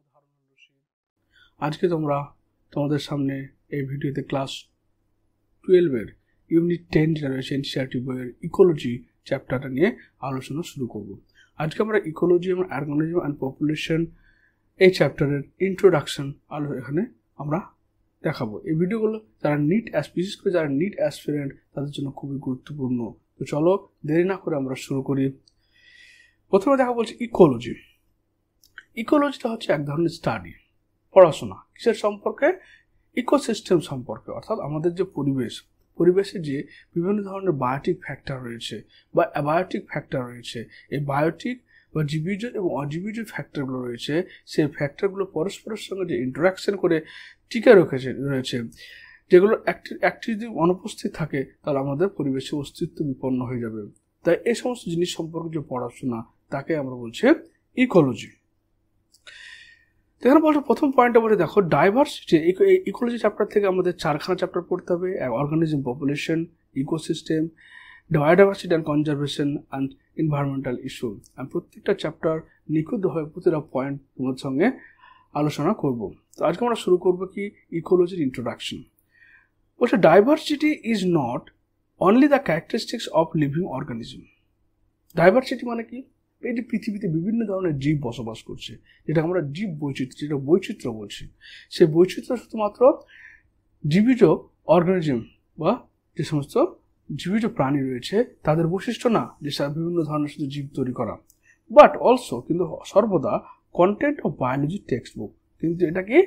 মোহাম্মদ হারুনুর রশিদ। আজকে তোমাদের সামনে এই ভিডিওতে ক্লাস 12-এর ইউনিট 10 যেটা রয়েছে এনসিইআরটি বইয়ের ইকোলজি চ্যাপ্টারটা নিয়ে আলোচনা শুরু করব। আজকে আমরা ইকোলজি এবং অর্গানিজম অ্যান্ড পপুলেশন এই চ্যাপ্টারের ইন্ট্রোডাকশন এখানে আমরা দেখাবো। এই ভিডিওগুলো বিশেষ করে যারা নিট অ্যাসপিরেন্ট তাদের জন্য খুবই গুরুত্বপূর্ণ। তো চলো দেরি না করে আমরা শুরু করি। প্রথমে দেখা বলছে ইকোলজি। ইকোলজিটা হচ্ছে এক ধরনের স্টাডি, পড়াশোনা কিসের সম্পর্কে? ইকোসিস্টেম সম্পর্কে, অর্থাৎ আমাদের যে পরিবেশে যে বিভিন্ন ধরনের বায়োটিক ফ্যাক্টর রয়েছে বা অ্যাবায়োটিক ফ্যাক্টর রয়েছে, এই বায়োটিক বা জীবীজ এবং অজীবীজ ফ্যাক্টরগুলো রয়েছে, সেই ফ্যাক্টরগুলো পরস্পরের সঙ্গে যে ইন্টারাকশন করে টিকে রয়েছে, যেগুলো একটি যদি অনুপস্থিত থাকে তাহলে আমাদের পরিবেশে অস্তিত্ব বিপন্ন হয়ে যাবে। তাই এই সমস্ত জিনিস সম্পর্কে যে পড়াশোনা তাকে আমরা বলছি ইকোলজি। এখানে বলছে প্রথম পয়েন্টটা বলে দেখো ডাইভার্সিটি। ইকোলজি চ্যাপ্টার থেকে আমাদের 4খানা চ্যাপ্টার পড়তে হবে: organism, population, ecosystem, biodiversity and conservation and environmental issue. আমি প্রত্যেকটা চ্যাপ্টার নিখুঁতভাবে প্রতিটা পয়েন্ট তোমার সঙ্গে আলোচনা করব। তো আজকে আমরা শুরু করবো কি ইকোলজির ইন্ট্রোডাকশন। বলছে diversity is not only the characteristics of living organism. Diversity মানে কি? এই যে পৃথিবীতে বিভিন্ন ধরনের জীব বসবাস করছে, যেটা আমরা জীব বৈচিত্র্য, যেটা বৈচিত্র্য বলছি, সেই বৈচিত্র্য শুধুমাত্র জীবিত অর্গানিজম বা যে সমস্ত জীবিত প্রাণী রয়েছে তাদের বৈশিষ্ট্য না, যে বিভিন্ন ধরনের শুধু জীব তৈরি করা, বাট অলসো কিন্তু সর্বদা content of biology text book. কিন্তু এটা কি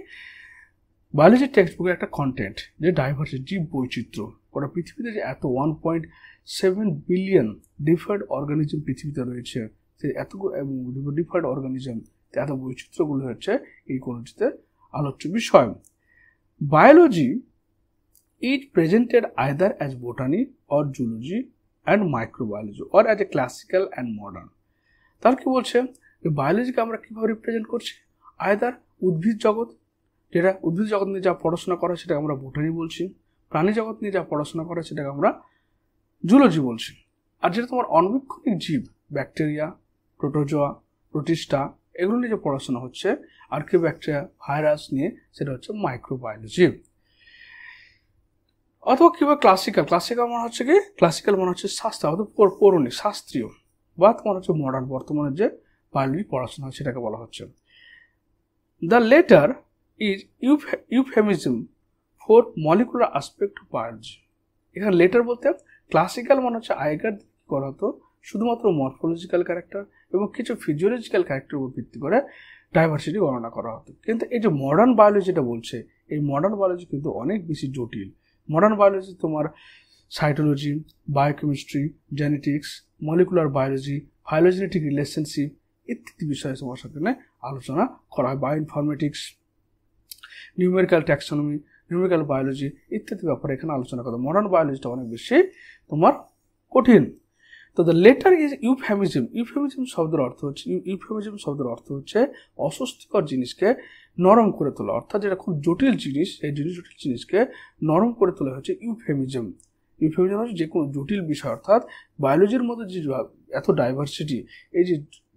বায়োলজি টেক্সট বুকের একটা কন্টেন্ট, যে ডাইভার্সিটি, জীব বৈচিত্র্য। ওটা পৃথিবীতে যে এত 1.7 বিলিয়ন ডিফারেন্ট অর্গানিজম পৃথিবীতে রয়েছে, এতগুলো এবং ডিফারেন্ট অর্গানিজম, এত বৈচিত্র্যগুলো হচ্ছে ইকোলজিতে আলোচ্য বিষয়। Biology is presented either as botany or zoology and microbiology or as a classical and modern. তার কি বলছে, বায়োলজিকে আমরা কীভাবে রিপ্রেজেন্ট করছি? আইদার উদ্ভিদ জগৎ, যেটা উদ্ভিদ জগৎ নিয়ে যা পড়াশোনা করা সেটাকে আমরা বোটানি বলছি, প্রাণী জগৎ নিয়ে যা পড়াশোনা করা সেটাকে আমরা জুলজি বলছি, আর যেটা তোমার অনবীক্ষণিক জীব, ব্যাকটেরিয়া, প্রোটোজোয়া, প্রোটিস্টা, এগুলো নিয়ে যে পড়াশোনা হচ্ছে, আর্কিওব্যাকটেরিয়া, ভাইরাস নিয়ে, সেটা হচ্ছে মাইক্রোবায়োলজি। অথবা কিংবা ক্লাসিক্যাল মানে হচ্ছে শাস্ত্র, অথবা পৌরাণিক শাস্ত্রীয়, বা তোমার হচ্ছে মডার্ন, বর্তমানের যে বায়োলজি পড়াশোনা সেটাকে বলা হচ্ছে। The letter is euphemism for molecular aspect of biology. এখানে লেটার বলতে ক্লাসিক্যাল মানে হচ্ছে আগেকার করা হতো শুধুমাত্র মরফোলজিক্যাল ক্যারেক্টার এবং কিছু ফিজিওলজিক্যাল ক্যারেক্টার উপর ভিত্তি করে ডাইভার্সিটি গণনা করা হতো। কিন্তু এই যে মডার্ন বায়োলজি যেটা বলছে, এই মডার্ন বায়োলজি কিন্তু অনেক বেশি জটিল। মডার্ন বায়োলজি তোমার cytology, biochemistry, genetics, molecular biology, phylogenetic relationship ইত্যাদি বিষয়ে তোমার সাথে আলোচনা করা হয়। Bioinformatics, numerical taxonomy, numerical biology ইত্যাদি ব্যাপারে এখানে আলোচনা করা। মডার্ন বায়োলজিটা অনেক বেশি তোমার কঠিন। তো the letter is euphemism. Euphemism শব্দের অর্থ হচ্ছে অস্বস্তিকর জিনিসকে নরম করে তোলা, অর্থাৎ যেটা খুব জটিল জিনিস, এই জটিল জিনিসকে নরম করে তোলা হচ্ছে ইউফেমিজম। ইউফেমিজম হচ্ছে যে কোনো জটিল বিষয়, অর্থাৎ বায়োলজির মধ্যে যে এত ডাইভার্সিটি, এই যে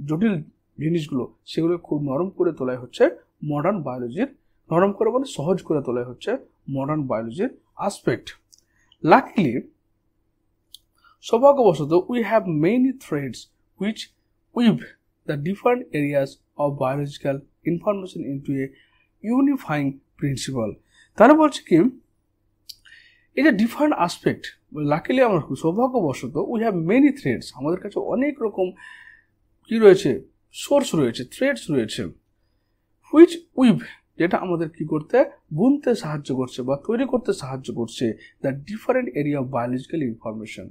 জটিল জিনিসগুলো, সেগুলো খুব নরম করে তোলাই হচ্ছে মডার্ন বায়োলজির, নরম করে বলে সহজ করে তোলাই হচ্ছে মডার্ন বায়োলজির আসপেক্ট। লাকিলি, সৌভাগ্যবশত, we have many threads which weave the different areas of biological information into a unifying principle. তারা বলছে কি, এই যে ডিফারেন্ট আসপেক্ট, লাকিলি আমরা সৌভাগ্যবশত, we have many threads, আমাদের কাছে অনেক রকম কি রয়েছে, সোর্স রয়েছে, থ্রেডস রয়েছে, which weave, যেটা আমাদের কি করতে, বুনতে সাহায্য করছে বা তৈরি করতে সাহায্য করছে the different area of biological information.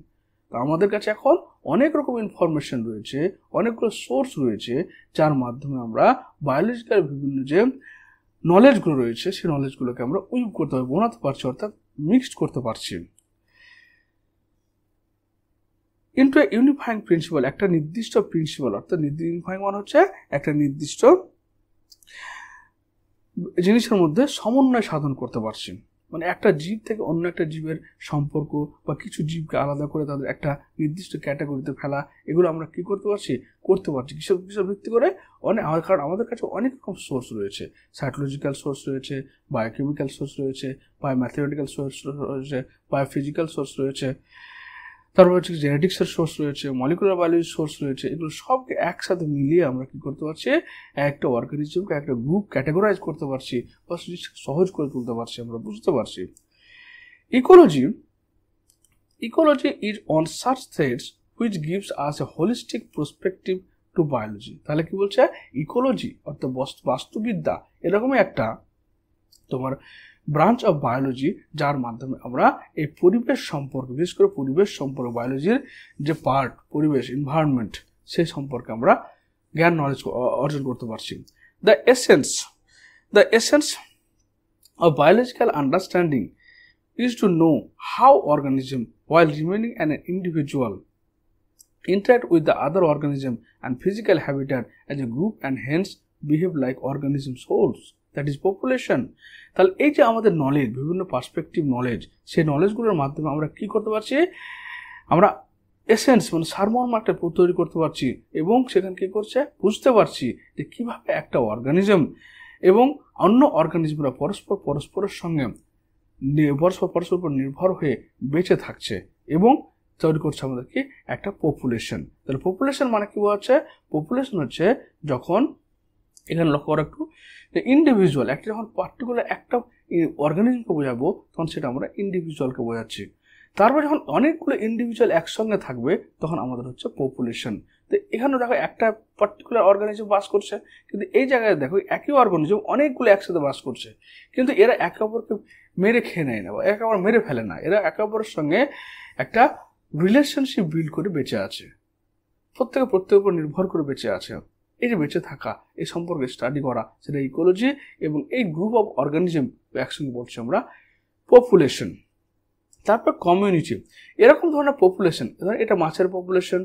তো আমাদের কাছে এখন অনেক রকম ইনফরমেশন রয়েছে, অনেকগুলো সোর্স রয়েছে, যার মাধ্যমে আমরা বায়োলজিক্যাল বিভিন্ন যে নলেজগুলো রয়েছে সেই নলেজগুলোকে আমরা উইভ করতে হবে, বোনাতে পারছি, অর্থাৎ মিক্সড করতে পারছি ইনটু এ ইউনিফাইং প্রিন্সিপাল, একটা নির্দিষ্ট প্রিন্সিপাল, অর্থাৎ ইউনিফাইং মানে হচ্ছে একটা নির্দিষ্ট জিনিসের মধ্যে সমন্বয় সাধন করতে পারছি। মানে একটা জীব থেকে অন্য একটা জীবের সম্পর্ক বা কিছু জীবকে আলাদা করে তাদের একটা নির্দিষ্ট ক্যাটাগরিতে ফেলা, এগুলো আমরা কি করতে পারছি কিসব ভিত্তি করে কারণ আমাদের কাছে অনেক রকম সোর্স রয়েছে, সাইকোলজিক্যাল সোর্স রয়েছে, বায়োকেমিক্যাল সোর্স রয়েছে, বায়োম্যাথমেটিক্যাল সোর্স রয়েছে, বায়োফিজিক্যাল সোর্স রয়েছে, তারপর হচ্ছে জেনেটিক্সের সোর্স রয়েছে, মলিকুলার বায়োলজির সোর্স রয়েছে। এগুলো সবকে একসাথে মিলিয়ে আমরা কি করতে পারছি, একটা অর্গানিজমকে একটা গ্রুপ ক্যাটাগরাইজ করতে পারছি বা সহজ করে তুলতে পারছি, আমরা বুঝতে পারছি। Ecology is on such threads which gives us a holistic perspective to biology. তাহলে কি বলছে, ইকোলজি অর্থাৎ বাস্তুবিদ্যা এরকমই একটা তোমার ব্রাঞ্চ অফ বায়োলজি, যার মাধ্যমে আমরা এই পরিবেশ সম্পর্কে, বিশেষ করে পরিবেশ সম্পর্কে, বায়োলজির যে পার্ট পরিবেশ এনভায়রনমেন্ট, সেই সম্পর্কে আমরা জ্ঞান নলেজ অর্জন করতে পারছি। The essence of biological understanding is to know how organism, while remaining an individual, interact with the other organism and physical habitat as a group and hence behave like organisms wholes, that is population. তাহলে এই যে আমাদের knowledge, বিভিন্ন perspective knowledge, সেই নলেজগুলোর মাধ্যমে আমরা কি করতে পারছি, আমরা এসেন্স মানে সারমর্ম একটা তৈরি করতে পারছি এবং সেখানে কি করছে বুঝতে পারছি যে কিভাবে একটা অর্গানিজম এবং অন্য অর্গানিজমরা পরস্পরের সঙ্গে পরস্পর উপর নির্ভর হয়ে বেঁচে থাকছে এবং তৈরি করছে আমাদেরকে একটা পপুলেশন। তাহলে পপুলেশন মানে কি বোঝাচ্ছে, পপুলেশন হচ্ছে যখন, এখানে লক্ষ্য করা একটু, ইন্ডিভিজুয়াল একটা যখন পার্টিকুলার একটা অর্গানিজমকে বোঝাবো তখন সেটা আমরা ইন্ডিভিজুয়ালকে বোঝাচ্ছি। তারপর যখন অনেকগুলো ইন্ডিভিজুয়াল একসঙ্গে থাকবে তখন আমাদের হচ্ছে পপুলেশন। তো এখানে দেখো একটা পার্টিকুলার অর্গানিজম বাস করছে, কিন্তু এই জায়গায় দেখো একই অর্গানিজম অনেকগুলো একসাথে বাস করছে, কিন্তু এরা একে অপরকে মেরে খেয়ে নেয় না বা একে অপর মেরে ফেলে না, এরা একে অপরের সঙ্গে একটা রিলেশনশিপ বিল্ড করে বেঁচে আছে, প্রত্যেকের উপর নির্ভর করে বেঁচে আছে। এই যে বেঁচে থাকা, এই সম্পর্কে স্টাডি করা, সেটা ইকোলজি। এবং এই গ্রুপ অফ অর্গানিজম একসঙ্গে বলছি আমরা পপুলেশন। তারপর কমিউনিটি, এরকম ধরনের পপুলেশন, এটা মাছের পপুলেশন,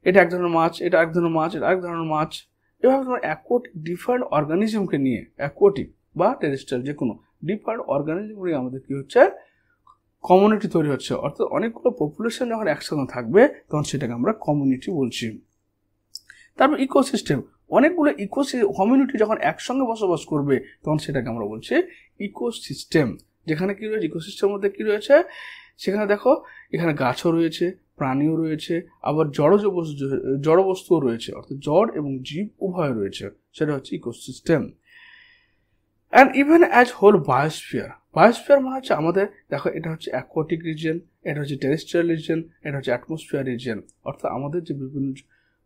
এটা এক ধরনের মাছ, এটা এক ধরনের মাছ, এটা এক ধরনের মাছ, এভাবে তোমার অ্যাকোয়াটিক ডিফারেন্ট অর্গানিজমকে নিয়ে, অ্যাকোয়াটিক বা টেরেস্ট্রিয়াল যে কোনো ডিফারেন্ট অর্গানিজম নিয়ে আমাদের কি হচ্ছে, কমিউনিটি তৈরি হচ্ছে। অর্থাৎ অনেকগুলো পপুলেশন যখন একসাথে থাকবে তখন সেটাকে আমরা কমিউনিটি বলছি। তারপর ইকোসিস্টেম, অনেকগুলো কমিউনিটি যখন একসঙ্গে বসবাস করবে তখন সেটাকে আমরা বলছি ইকোসিস্টেম। যেখানে কি রয়েছে, ইকোসিস্টেমের মধ্যে কি রয়েছে, সেখানে দেখো এখানে গাছও রয়েছে, প্রাণীও রয়েছে, আবার জড় বস্তুও রয়েছে, অর্থাৎ জড় এবং জীব উভয় রয়েছে, সেটা হচ্ছে ecosystem. And even as whole biosphere মানে হচ্ছে আমাদের, দেখো এটা হচ্ছে অ্যাকোয়াটিক রিজিয়ন, এটা হচ্ছে টেরেস্ট্রিয়াল রিজিয়ন, এটা হচ্ছে অ্যাটমসফিয়ার রিজিয়ন। অর্থাৎ আমাদের যে বিভিন্ন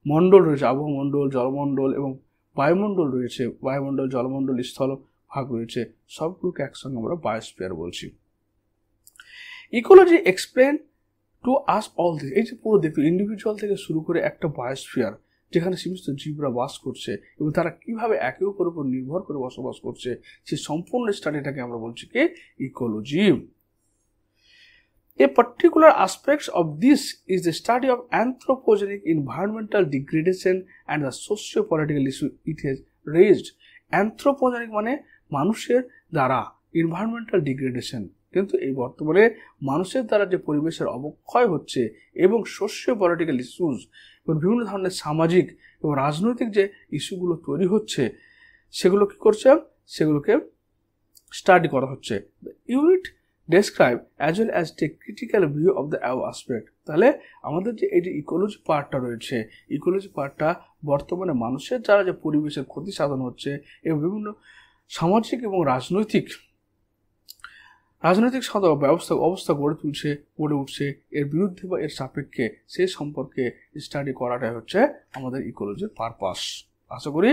মণ্ডল রয়েছে, আবহমণ্ডল, জলমণ্ডল এবং বায়ুমণ্ডল রয়েছে, বায়ুমণ্ডল, জলমণ্ডল, স্থল ভাগ রয়েছে, সবগুলোকে একসঙ্গে আমরা বায়োস্ফিয়ার বলছি। Ecology explain to us all this, এই যে পুরো দেখো ইন্ডিভিজুয়াল থেকে শুরু করে একটা বায়োস্ফিয়ার যেখানে সমস্ত জীবরা বাস করছে এবং তারা কিভাবে একে অপরের উপর নির্ভর করে বসবাস করছে, সেই সম্পূর্ণ স্টাডিটাকে আমরা বলছি কি ecology. A particular aspect of this is the study of anthropogenic environmental degradation and the socio-political issue it has raised. Anthropogenic মানে মানুষের দ্বারা, environmental degradation কিন্তু এই বর্তমানে মানুষের দ্বারা যে পরিবেশের অবক্ষয় হচ্ছে এবং সোশিও পলিটিক্যাল ইস্যুস এবং বিভিন্ন ধরনের সামাজিক এবং রাজনৈতিক যে ইস্যুগুলো তৈরি হচ্ছে সেগুলো কি করছে, সেগুলোকে স্টাডি করা হচ্ছে। Unit describe as well as take critical view of the above aspect. তাহলে আমাদের যে এই যে ইকোলজি পার্টটা রয়েছে, ইকোলজি পার্টটা বর্তমানে মানুষের দ্বারা যে পরিবেশের ক্ষতি সাধন হচ্ছে এবং বিভিন্ন সামাজিক এবং রাজনৈতিক অবস্থা গড়ে উঠছে এর বিরুদ্ধে বা এর সাপেক্ষে, সেই সম্পর্কে স্টাডি করাটাই হচ্ছে আমাদের ইকোলজির পারপাস। আশা করি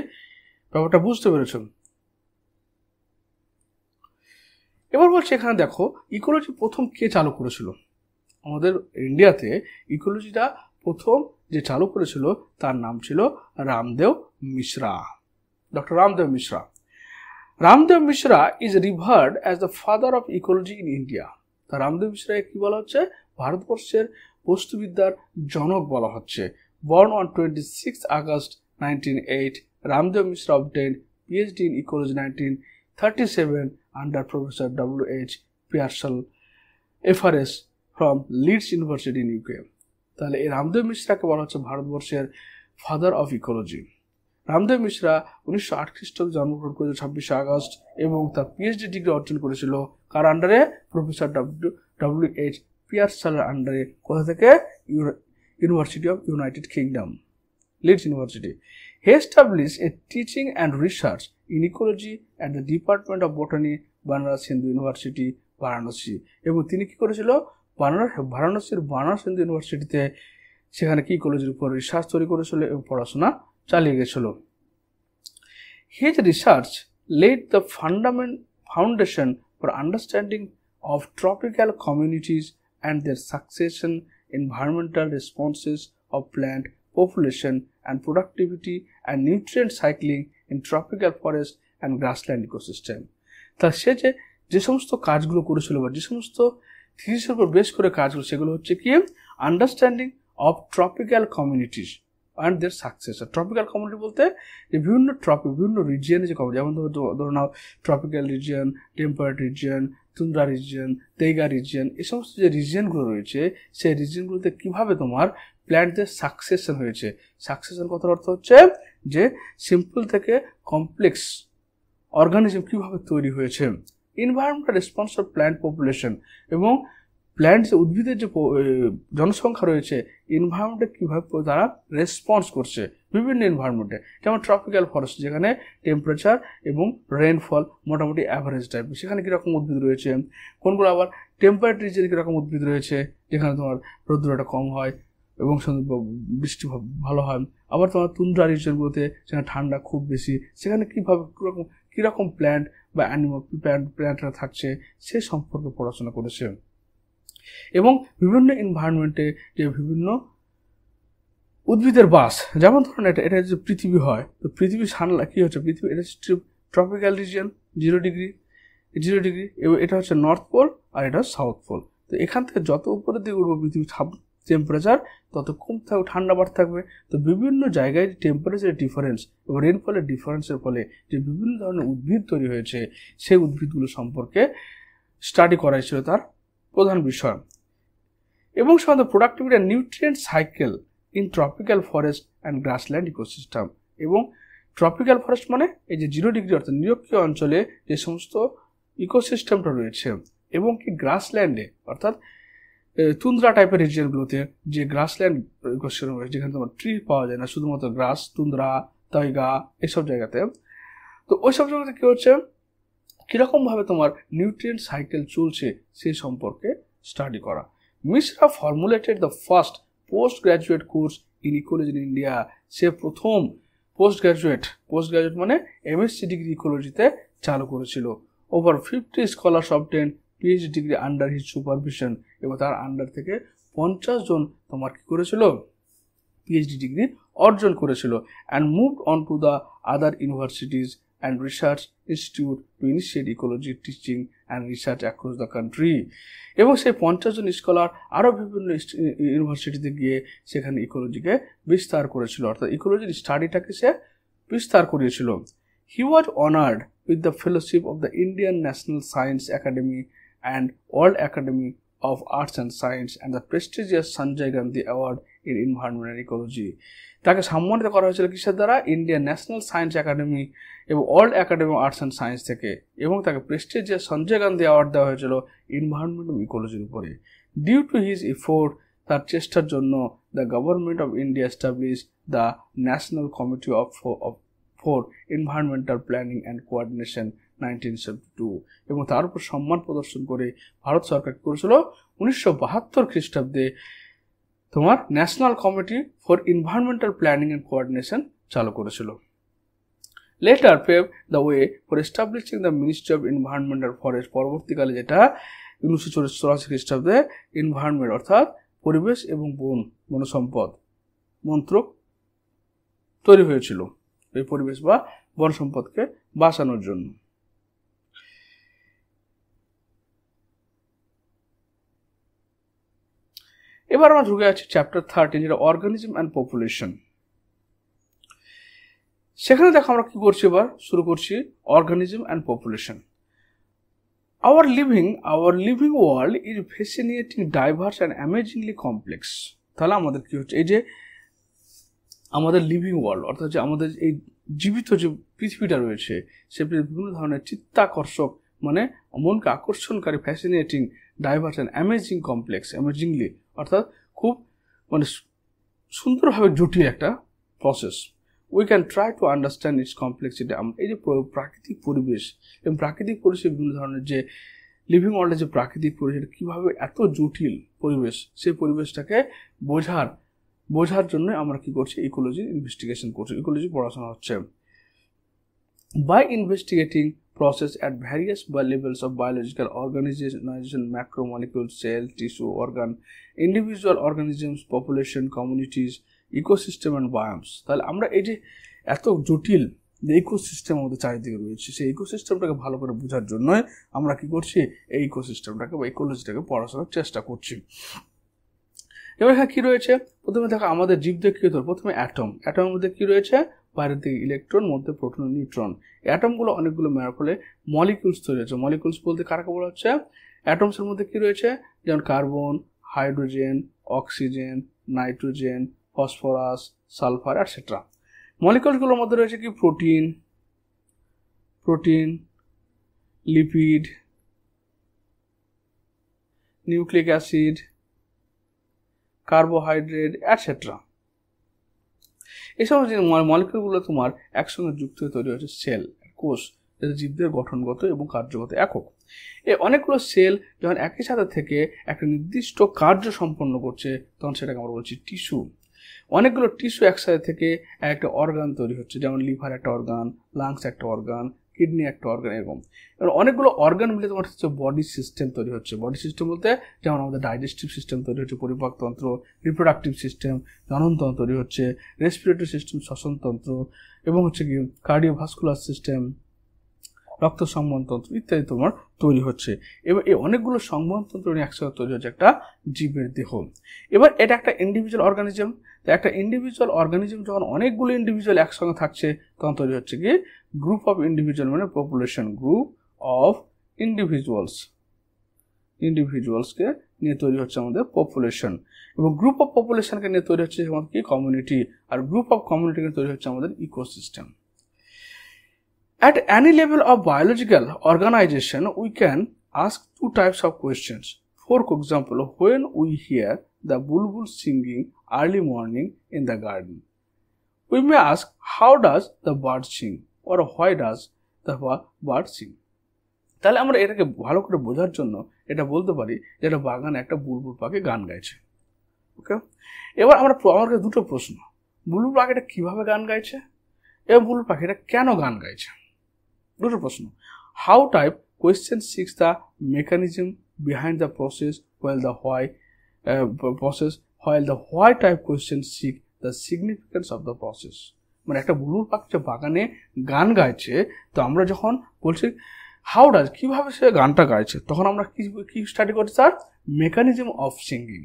ব্যাপারটা বুঝতে পেরেছ। এবার বলছি, এখানে দেখো ইকোলজি প্রথম কে চালু করেছিল। আমাদের ইন্ডিয়াতে ইকোলজিটা প্রথম যে চালু করেছিল তার নাম ছিল Ramdev Mishra, doctor Ramdev Mishra. Ramdev Mishra is revered as the father of ecology in India. তা রামদেব মিশ্রাকে কি বলা হচ্ছে, ভারতবর্ষের বস্তুবিদ্যার জনক বলা হচ্ছে। Born on 26 August 1908, Ramdev Mishra obtained PhD in ecology 1937 under Professor W.H. Pearsall FRS from Leeds University in UK. তাহলে এই রামদেব মিশ্রাকে বলা হচ্ছে ভারতবর্ষের father of ecology. Ramdev Mishra 1908 খ্রিস্টাব্দে জন্মগ্রহণ করেছিল 26শে আগস্ট এবং তার পিএইচডি ডিগ্রি অর্জন করেছিল কার আন্ডারে? প্রফেসর WH পিয়ারসালের আন্ডারে। কোথা থেকে? University of United Kingdom, Leeds university. He established a teaching and research in ecology at the Department of Botany, Banaras Hindu University, Varanasi। এবং তিনি কি করেছিল? ভারাণসীর বানারস হিন্দু ইউনিভার্সিটিতে সেখানে কি ইকোলজির উপর রিসার্চ তৈরি করেছিল এবং পড়াশোনা চালিয়ে গেছিল। His research laid the foundation for understanding of tropical communities and their succession, environmental responses of plant population and productivity and nutrient cycling in tropical forest and grassland ecosystem। তা সে যে সমস্ত কাজগুলো করেছিল বা যে সমস্ত থিসিসের উপর বেস করে কাজগুলো, সেগুলো হচ্ছে কি? Understanding of tropical communities and their successor. Tropical community বলতে যে বিভিন্ন রিজিয়নে যে কমিউনিটি, যেমন ধরো নাও tropical region, temperate region, tundra region, taiga region, এই সমস্ত যে রিজিয়নগুলো রয়েছে সেই রিজিয়নগুলোতে কীভাবে তোমার প্ল্যান্টদের সাকসেশন হয়েছে। সাকসেশন কথার অর্থ হচ্ছে যে সিম্পল থেকে কমপ্লেক্স অর্গানিজম কীভাবে তৈরি হয়েছে। Environmental response of plant population, এবং প্ল্যান্ট যে উদ্ভিদের যে জনসংখ্যা রয়েছে এনভায়রনমেন্টে কীভাবে তারা রেসপন্স করছে বিভিন্ন এনভায়রনমেন্টে। যেমন ট্রপিক্যাল ফরেস্ট, যেখানে টেম্পারেচার এবং রেইনফল মোটামুটি অ্যাভারেজ টাইপ, সেখানে কীরকম উদ্ভিদ রয়েছে। কোনগুলো আবার টেম্পারেট রিজিয়নে কীরকম উদ্ভিদ রয়েছে, যেখানে তোমার রৌদ্রটা কম হয় এবং বৃষ্টি ভালো হয়। আবার তোমার তুন্দ্রা রিজিয়নগুলোতে সেখানে ঠান্ডা খুব বেশি, সেখানে কীরকম প্ল্যান্ট বা অ্যানিমাল প্ল্যান্টরা থাকছে সে সম্পর্কে পড়াশোনা করেছে। এবং বিভিন্ন এনভায়রনমেন্টে যে বিভিন্ন উদ্ভিদের বাস, যেমন ধরুন এটা যে পৃথিবী হয়, তো পৃথিবী কী হচ্ছে? পৃথিবী এটা হচ্ছে ট্রপিক্যাল রিজিয়ন 0 ডিগ্রি এবং এটা হচ্ছে নর্থ পোল আর এটা সাউথ পোল। তো এখান থেকে যত উপরের দিকে উঠবো পৃথিবীর টেম্পারেচার তত কম থাকবে, ঠান্ডা বাড়তে থাকবে। তো বিভিন্ন জায়গায় টেম্পারেচারের ডিফারেন্স এবং রেনফলের ডিফারেন্সের ফলে যে বিভিন্ন ধরনের উদ্ভিদ তৈরি হয়েছে সেই উদ্ভিদগুলো সম্পর্কে স্টাডি করাই ছিল তার প্রধান বিষয়। এবং সাধারণত productivity and nutrient cycle in tropical forest and grassland ecosystem. এবং ট্রপিক্যাল ফরেস্ট মানে এই যে 0 ডিগ্রি অর্থাৎ নিরক্ষীয় অঞ্চলে যে সমস্ত ইকোসিস্টেমটা রয়েছে, এবং কি গ্রাসল্যান্ডে অর্থাৎ তুন্দ্রা টাইপের রিজিয়নগুলোতে যে গ্রাসল্যান্ড ইকোসিস্টেম রয়েছে, যেখানে তোমার ট্রি পাওয়া যায় না, শুধুমাত্র গ্রাস, তুন্দ্রা, তৈগা এসব জায়গাতে। তো ওই সব জায়গাতে কী হচ্ছে, কীরকমভাবে তোমার নিউট্রিয়েন্ট সাইকেল চলছে সেই সম্পর্কে স্টাডি করা। Mishra formulated the first post graduate course in ecology in India. সে প্রথম পোস্ট গ্র্যাজুয়েট মানে এমএসসি ডিগ্রি ইকোলজিতে চালু করেছিল। Over 50 scholars obtain PhD degree under his supervision, এবং তার আন্ডার থেকে 50 জন তোমার কী করেছিল? পিএইচডি ডিগ্রি অর্জন করেছিল। And moved on to the other universities and research institute to initiate ecology teaching and research across the country। এবং সেই 50 জন স্কলার আরও বিভিন্ন ইউনিভার্সিটিতে গিয়ে সেখানে ইকোলজিকে বিস্তার করেছিল, অর্থাৎ ইকোলজির স্টাডিটাকে সে বিস্তার করিয়েছিল। He was honoured with the fellowship of the Indian National Science Academy and World Academy of Arts and Science and the prestigious Sanjay Gandhi award in environmental ecology. তাকে সম্মানিত করা হয়েছিল কিসের দ্বারা? ইন্ডিয়ান ন্যাশনাল সায়েন্স একাডেমি এবং World Academy of Arts and Science থেকে, এবং তাকে প্রেস্টিজিয়াস সঞ্জয় গান্ধী অ্যাওয়ার্ড দেওয়া হয়েছিল এনভায়রনমেন্টাল ইকোলজির উপরে। ডিউ টু হিজ এফোর্ট, তার চেষ্টার জন্য, the government of India establish the national committee for environmental planning and coordination 1972, এবং তার উপর সম্মান প্রদর্শন করে ভারত সরকার করেছিল 1972 খ্রিস্টাব্দে তোমার national committee for environmental planning and coordination চালু করেছিল। Letter pave the way for establishing the ministry of environment and forest. পরবর্তীকালে যেটা 1984 খ্রিস্টাব্দে এনভায়রনমেন্ট অর্থাৎ পরিবেশ এবং বনসম্পদ মন্ত্রক তৈরি হয়েছিল, এই পরিবেশ বা বন সম্পদকে বাঁচানোর জন্য। এবার আমরা ঢুকে যাচ্ছি চ্যাপ্টার 13, যেটা অর্গানিজম অ্যান্ড পপুলেশন। সেখানে দেখো আমরা কি করছি, এবার শুরু করছি organism and population. our living world is fascinating, diverse and amazingly complex. তাহলে আমাদের কি হচ্ছে, এই যে আমাদের লিভিং ওয়ার্ল্ড অর্থাৎ যে আমাদের এই জীবিত যে পৃথিবীটা রয়েছে সে বিভিন্ন ধরনের চিত্তাকর্ষক মানে মনকে আকর্ষণকারী, fascinating, diverse and amazing complex, amazingly অর্থাৎ খুব মানে সুন্দরভাবে জটিল একটা process. We can try to understand its complexity. এই যে প্রাকৃতিক পরিবেশ এবং প্রাকৃতিক পরিবেশে বিভিন্ন ধরনের যে লিভিং ওয়ার্ল্ডের যে প্রাকৃতিক পরিবেশ কীভাবে এত জটিল পরিবেশ, সেই পরিবেশটাকে বোঝার জন্য আমরা কি করছি, ইকোলজি ইনভেস্টিগেশন করছি, ইকোলজি পড়াশোনা হচ্ছে। By investigating process at various levels of biological organization, macromolecule, cell, tissue, organ, individual organisms, population, communities, ecosystem and biomes. তাহলে আমরা এই যে এত জটিল যে ইকোসিস্টেম আমাদের চারিদিকে রয়েছে সেই ইকোসিস্টেমটাকে ভালো করে বোঝার জন্য আমরা কি করছি, এই ইকোসিস্টেমটাকে বা ইকোলজিটাকে পড়াশোনার চেষ্টা করছি। এবার এখানে কী রয়েছে, প্রথমে দেখো আমাদের জীবদেহ কী হতো, প্রথমে অ্যাটমের মধ্যে কী রয়েছে, বাইরের দিকে ইলেকট্রন, মধ্যে প্রোটন, নিউট্রন। অ্যাটমগুলো অনেকগুলো মেরার ফলে মলিকিউলস তৈরি হচ্ছে। মলিকিউলস বলতে কারাকে বলা হচ্ছে, অ্যাটমসের মধ্যে কী রয়েছে, যেমন carbon, hydrogen, oxygen, nitrogen, phosphorus, sulphur etcetera. মলিকিউলসগুলোর মধ্যে রয়েছে কি, protein, lipid, nucleic acid, carbohydrate etcetera. এই সমস্ত মলিকিউলগুলো তোমার একসঙ্গে যুক্ত হয়ে তৈরি হচ্ছে সেল, কোষ, যেটা জীবদের গঠনগত এবং কার্যগত একক। এই অনেকগুলো সেল যখন একই সাথে থেকে একটা নির্দিষ্ট কার্য সম্পন্ন করছে তখন সেটাকে আমরা বলছি টিস্যু। অনেকগুলো টিস্যু একসাথে থেকে একটা অর্গান তৈরি হচ্ছে, যেমন লিভার একটা অর্গান, লাংস একটা অর্গান, কিডনি একটা অর্গান, এরকম। এবার অনেকগুলো অর্গান মিলে তোমার হচ্ছে বডি সিস্টেম তৈরি হচ্ছে। বডি সিস্টেম বলতে যেমন আমাদের ডাইজেস্টিভ সিস্টেম তৈরি হচ্ছে, পরিপাকতন্ত্র, রিপ্রোডাক্টিভ সিস্টেম, জননতন্ত্র তৈরি হচ্ছে, রেসপিরেটরি সিস্টেম, শ্বসনতন্ত্র, এবং হচ্ছে কি কার্ডিওভাস্কুলার সিস্টেম, রক্ত সংবহনতন্ত্র ইত্যাদি তোমার তৈরি হচ্ছে। এবার এই অনেকগুলো সংবহনতন্ত্র নিয়ে একসাথে তৈরি হচ্ছে একটা জীবের দেহ। এবার এটা একটা ইন্ডিভিজুয়াল অর্গানিজম। তো একটা ইন্ডিভিজুয়াল অর্গানিজম যখন অনেকগুলো ইন্ডিভিজুয়াল একসঙ্গে থাকছে তখন তৈরি হচ্ছে কি গ্রুপ অফ ইন্ডিভিজুয়াল, মানে পপুলেশন, গ্রুপ অফ ইন্ডিভিজুয়ালসকে নিয়ে তৈরি হচ্ছে আমাদের পপুলেশন। এবং গ্রুপ অফ পপুলেশনকে নিয়ে তৈরি হচ্ছে আমাদের কি কমিউনিটি, আর গ্রুপ অফ কমিউনিটিকে তৈরি হচ্ছে আমাদের ecosystem. At any level of biological organization, we can ask two types of questions. For example, when we hear the bulbul singing early morning in the garden, we may ask, how does the bird sing? Or why does the bird sing? তাহলে আমরা এটাকে ভালো করে বোঝার জন্য এটা বলতে পারি যে এটা বাগানে একটা বুলবুল পাখি গান গাইছে। ওকে, এবার আমার কাছে দুটো প্রশ্ন, বুলবুল পাখিটা কীভাবে গান গাইছে এবং বুলবুল পাখিটা কেন গান গাইছে, দুটো প্রশ্ন। How type question six the mechanism behind the process, while the why type question seek the significance of the process. মানে একটা বুলবুল পাখি যে বাগানে গান গাইছে, তো আমরা যখন বলছি হাউ ডাজ, কীভাবে সে গানটা গাইছে, তখন আমরা কি স্টাডি করছি, তার মেকানিজম অফ সিঙ্গিং,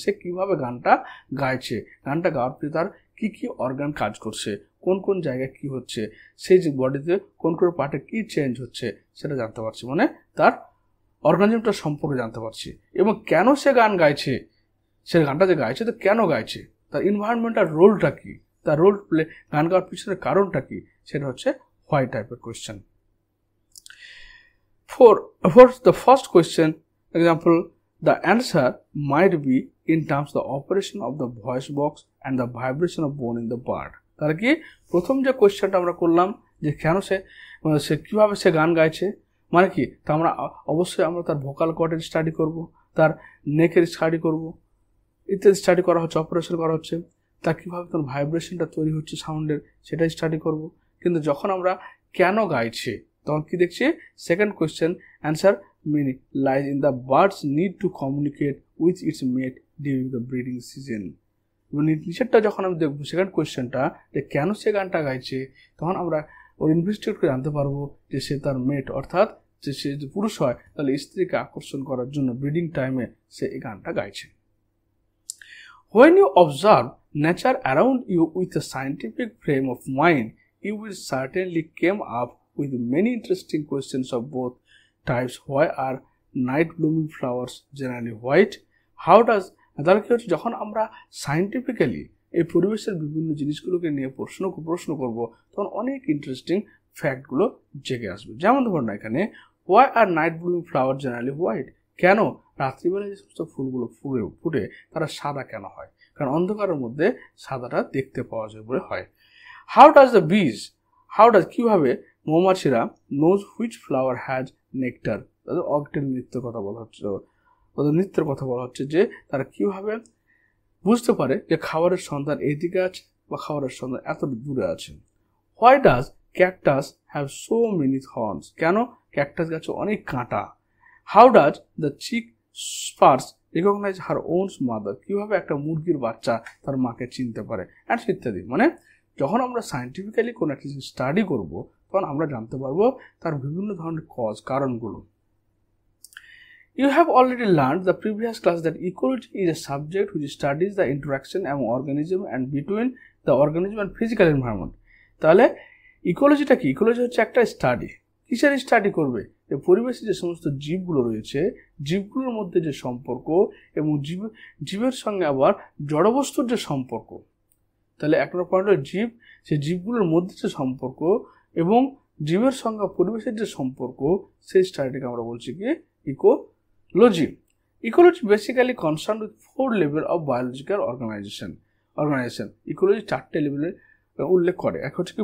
সে কীভাবে গানটা গাইছে, গানটা গাওয়ার পরে তার কী কী অর্গান কাজ করছে, কোন কোন জায়গায় কী হচ্ছে, সেই যে বডিতে কোন কোন পার্টে কী চেঞ্জ হচ্ছে সেটা জানতে পারছি, মানে তার অর্গানিজমটা সম্পর্কে জানতে পারছি। এবং কেন সে গান গাইছে, সে গানটা যে গাইছে তো কেন গাইছে, তার এনভায়রনমেন্টাল রোলটা কী, তার রোল প্লে, গান গাওয়ার পিছনের কারণটা কী, সেটা হচ্ছে হোয়াই টাইপের question. For the first question, example, the answer might be in terms of the operation of the voice box and the vibration of bone in the bird. তাহলে কি প্রথম যে কোয়েশ্চেনটা আমরা করলাম যে কেন সে কীভাবে সে গান গাইছে, মানে কি, তা আমরা অবশ্যই আমরা তার ভোকাল কর্ডের স্টাডি করব, তার নেকের স্টাডি করব, ইত্যাদি স্টাডি করা হচ্ছে, অপারেশন করা হচ্ছে, তার কীভাবে তার ভাইব্রেশনটা তৈরি হচ্ছে সাউন্ডের, সেটাই স্টাডি করব। কিন্তু যখন আমরা কেন গাইছে তখন কি দেখছি, second question answer meaning lies in the birds need to communicate with its mate during the breeding season. নিচেরটা যখন আমি দেখবো সেকেন্ড কোয়েশ্চেনটা যে কেন সে গানটা গাইছে, তখন আমরা ওর ইনভেস্টিগেট করে জানতে পারবো যে সে তার মেট, অর্থাৎ যে সে যদি পুরুষ হয় তাহলে স্ত্রীকে আকর্ষণ করার জন্য ব্রিডিং টাইমে সে এই গানটা গাইছে। When you observe nature around you with a scientific frame of mind, you will certainly come up with many interesting questions of both types? Why are night blooming flowers generally white? How does তাহলে কি হচ্ছে, যখন আমরা scientifically এই পরিবেশের বিভিন্ন জিনিসগুলোকে নিয়ে প্রশ্ন করব, তখন অনেক ইন্টারেস্টিং ফ্যাক্টগুলো জেগে আসবে। যেমন ধরুন না এখানে, why are night blooming flower generally white? কেন রাত্রিবেলায় যে সমস্ত ফুলগুলো ফুটে তারা সাদা কেন হয়? কারণ অন্ধকারের মধ্যে সাদাটা দেখতে পাওয়া যায় বলে হয়। হাউ ডাজ দ্য বিজ, কীভাবে মৌমাছিরা knows which flower has nectar? তাদের অক্টেল নৃত্যের কথা বলা হচ্ছে, যে তারা কীভাবে বুঝতে পারে যে খাবারের সন্ধান এইদিকে আছে বা খাবারের সন্ধান এত দূরে আছে। Why does cactus have so many thorns? কেন ক্যাকটাস গাছে অনেক কাঁটা? How does the chick spurs recognize her own mother? কীভাবে একটা মুরগির বাচ্চা তার মাকে চিনতে পারে, অ্যান্ড ইত্যাদি। মানে যখন আমরা সায়েন্টিফিক্যালি কোনো একটা জিনিস স্টাডি করব, তখন আমরা জানতে পারবো তার বিভিন্ন ধরনের কারণগুলো। You have already learned the previous class that ecology is a subject which studies the interaction among organisms and between the organism and physical environment. তাহলে ইকোলজিটা কি? ইকোলজি হচ্ছে একটা স্টাডি। কিসের স্টাডি করবে? যে পরিবেশে যে সমস্ত জীবগুলো রয়েছে, জীবগুলোর মধ্যে যে সম্পর্ক এবং জীবের সঙ্গে আবার জড়বস্তুর যে সম্পর্ক। তাহলে এক নম্বর পয়েন্ট হলো জীব, সেই জীবগুলোর মধ্যে যে সম্পর্ক এবং জীবের সঙ্গে পরিবেশের যে সম্পর্ক, সেই স্টাডিটাকে আমরা বলছি কি ecology. Ecology basically concerned with 4 levels of biological organization. Ecology 4টে লেভেলে উল্লেখ করে। এক হচ্ছে কি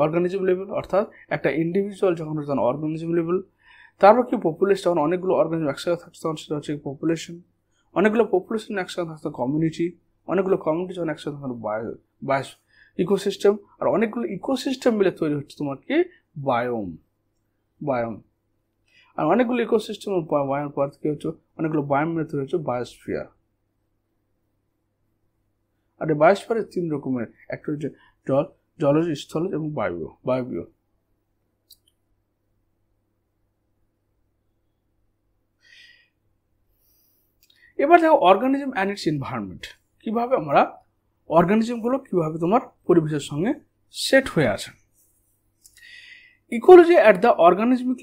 অর্গানিজম লেভেল, অর্থাৎ একটা ইন্ডিভিজুয়াল যখন তখন অর্গানিজম লেভেল। তারপর কি পপুলেশন, যখন অনেকগুলো অর্গানিজম একসাথে থাকছে তখন সেটা হচ্ছে পপুলেশন। অনেকগুলো পপুলেশন একসাথে থাকতো কমিউনিটি। অনেকগুলো কমিউনিটি যখন একসাথে থাকতো বায়ো ইকোসিস্টেম। আর অনেকগুলো ইকোসিস্টেম মিলে তৈরি হচ্ছে তোমার কি বায়োম। আর অনেকগুলো ইকোসিস্টেম বায়োম পর কি হচ্ছে, অনেকগুলো বায়োম মিলে তৈরি হচ্ছে বায়োস্ফিয়ার। আর এই বায়োস্ফিয়ারের 3 রকমের, একটা হচ্ছে জলজ, স্থলজ এবং বায়বীয়। এবার দেখো অর্গানিজম অ্যান্ড ইটস এনভায়রনমেন্ট, কিভাবে আমরা অর্গানিজমগুলো কিভাবে তোমার পরিবেশের সঙ্গে সেট হয়ে আছে। Ecology at the organismic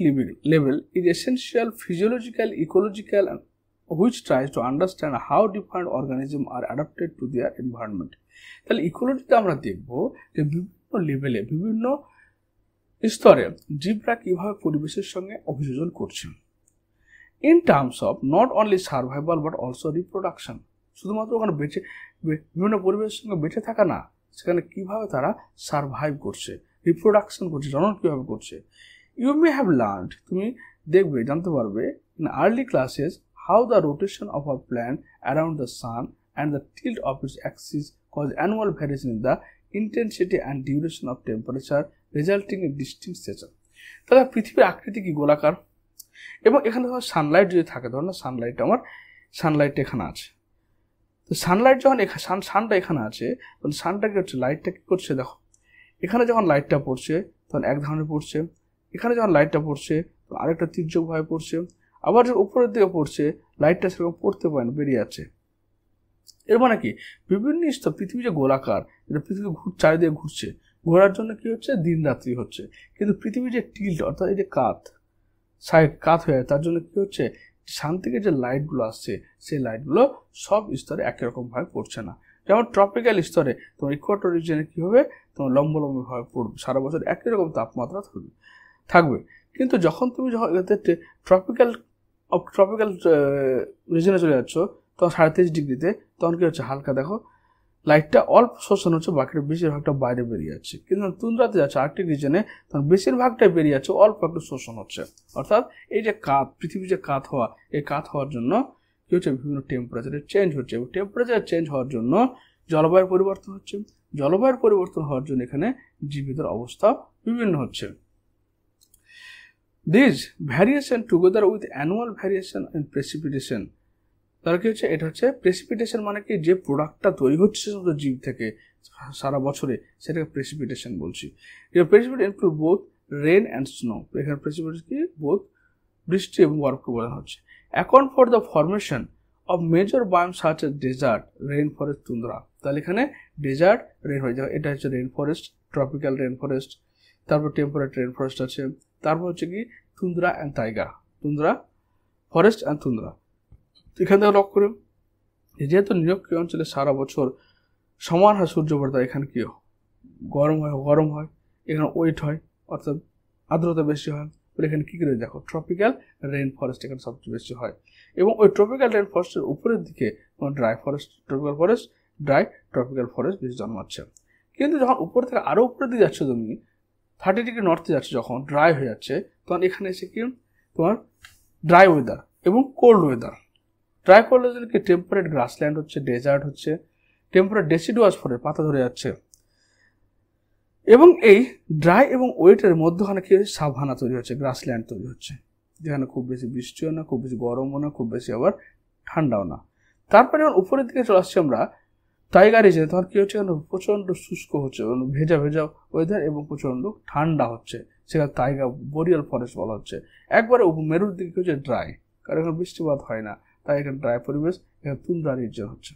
level is essential physiological, ecological, which tries to understand how different organisms are adapted to their environment. তাহলে ইকোলজিতে আমরা দেখব যে বিভিন্ন লেভেলে, বিভিন্ন স্তরে জীবরা কিভাবে পরিবেশের সঙ্গে অভিযোজন করছে। In terms of not only survival but also reproduction. শুধুমাত্র ওখানে বিভিন্ন পরিবেশের সঙ্গে বেঁচে থাকা না, সেখানে কিভাবে তারা সার্ভাইভ করছে, রিপ্রোডাকশন করছে, জনন কীভাবে করছে। ইউ মে হ্যাভ লার্নড, তুমি দেখবে, জানতে পারবে in early classes how the rotation of our planet around the sun and the tilt of its axis cause annual variation in the intensity and duration of temperature resulting in distinct stature. তাহলে পৃথিবীর আকৃতি কি গোলাকার, এবং এখানে ধরো Sunlight যদি থাকে, ধরো না সানলাইটটা এখানে আছে, তো সানলাইট যখন সানটা এখানে আছে, তখন সানটা কি হচ্ছে, লাইটটা কি করছে, দেখো এখানে যখন লাইটটা পড়ছে তখন এক ধরনের পড়ছে, এখানে যখন লাইটটা পড়ছে তখন আরেকটা তীর্যকভাবে পড়ছে, আবার যখন উপরের দিকে পড়ছে লাইটটা সেরকম পড়তে পারে না, বেরিয়ে আছে। এর মানে কি, বিভিন্ন স্তর, পৃথিবী যে গোলাকার, এটা পৃথিবী চারিদিকে ঘুরছে, ঘোরার জন্য কি হচ্ছে, দিন রাত্রি হচ্ছে। কিন্তু পৃথিবী যে টিল্ট, অর্থাৎ এই যে কাত হয়ে যায়, তার জন্য কি হচ্ছে, সান থেকে যে লাইটগুলো আসছে সেই লাইটগুলো সব স্তরে একই রকমভাবে পড়ছে না। যেমন ট্রপিক্যাল স্তরে তোমার ইকুয়েটর রিজিয়নে কী হবে, তোমার লম্বভাবে পড়বে, সারা বছর একই রকম তাপমাত্রা থাকবে। কিন্তু যখন তুমি ট্রপিক্যাল রিজিয়নে চলে যাচ্ছ, তখন 33 ডিগ্রিতে, তখন কি হচ্ছে, হালকা দেখো লাইটটা অল্প শোষণ হচ্ছে, বাকিটা বেশিরভাগটা বাইরে বেরিয়ে যাচ্ছে। কিন্তু তুন্দ্রাতে যাচ্ছে আর্কটিক রিজনে, তখন বেশিরভাগটাই বেরিয়ে যাচ্ছে, অল্প একটু শোষণ হচ্ছে। অর্থাৎ এই যে পৃথিবী যে কাত হওয়া, এই কাত হওয়ার জন্য কি হচ্ছে, বিভিন্ন টেম্পারেচারের চেঞ্জ হচ্ছে, এবং টেম্পারেচার চেঞ্জ হওয়ার জন্য জলবায়ুর পরিবর্তন হচ্ছে। জলবায়ুর পরিবর্তন হওয়ার জন্য এখানে জীবদের অবস্থা বিভিন্ন হচ্ছে। This variation together with annual variation in precipitation, তার কি হচ্ছে, এটা হচ্ছে প্রেসিপিটেশন, মানে কি যে প্রোডাক্টটা তৈরি হচ্ছে সমস্ত জীব থেকে সারা বছরে, সেটাকে প্রেসিপিটেশন বলছি। Precipitation include both rain and snow. এখানে প্রেসিপিটেশন কি, বোথ বৃষ্টি এবং বরফকে বোঝানো হচ্ছে। Account for the formation of major biome such as desert, rain forest, tundra. তাহলে এখানে ডেজার্ট, রেন হয়ে যাবে, এটা হচ্ছে rain forest, tropical rain forest. তারপর টেম্পারেট রেন ফরেস্ট আছে। তারপর হচ্ছে কি tundra and taiga, tundra forest and tundra. এখান থেকে লক্ষ্য করে যেহেতু নিরক্ষীয় অঞ্চলে সারা বছর সমান হয় সূর্যপ্রতাপ, এখানে কি গরম হয়, এখানে ওয়েট হয় অর্থাৎ আর্দ্রতা বেশি হয়, বলে এখানে কী করে দেখো ট্রপিক্যাল রেইন ফরেস্ট এখানে সবচেয়ে বেশি হয়। এবং ওই ট্রপিক্যাল রেইন ফরেস্টের উপরের দিকে ড্রাই ফরেস্ট, ট্রপিক্যাল ফরেস্ট বেশি জন্মাচ্ছে। কিন্তু যখন উপর থেকে আরও উপরের দিকে যাচ্ছে তুমি 30 ডিগ্রি নর্থে যাচ্ছে, যখন ড্রাই হয়ে যাচ্ছে তখন এখানে এসে কি তোমার ড্রাই ওয়েদার এবং cold weather. Dry cold weather কি টেম্পারেট গ্রাসল্যান্ড হচ্ছে, ডেজার্ট হচ্ছে, টেম্পারেট ডেসিডুয়াস ফরেস্ট পাতা ধরে যাচ্ছে। এবং এই ড্রাই এবং ওয়েটের মধ্যখানে কি হচ্ছে সাভানা তৈরি হচ্ছে, গ্রাসল্যান্ড তৈরি হচ্ছে, যেখানে খুব বেশি বৃষ্টিও না, খুব বেশি গরমও না, খুব বেশি আবার ঠান্ডাও না। তারপরে যখন উপরের দিকে চলে আসছি আমরা টাইগার রিজনে, তখন কি হচ্ছে প্রচণ্ড শুষ্ক হচ্ছে, ভেজা ওয়েদার এবং প্রচণ্ড ঠান্ডা হচ্ছে, সেখানে টাইগার বোরিয়াল ফরেস্ট বলা হচ্ছে। একবারে মেরুর দিকে হচ্ছে ড্রাই, কারণ এখানে বৃষ্টিপাত হয় না, তাই এখানে ড্রাই পরিবেশ, এখানে তুন্দ্রা রিজন হচ্ছে।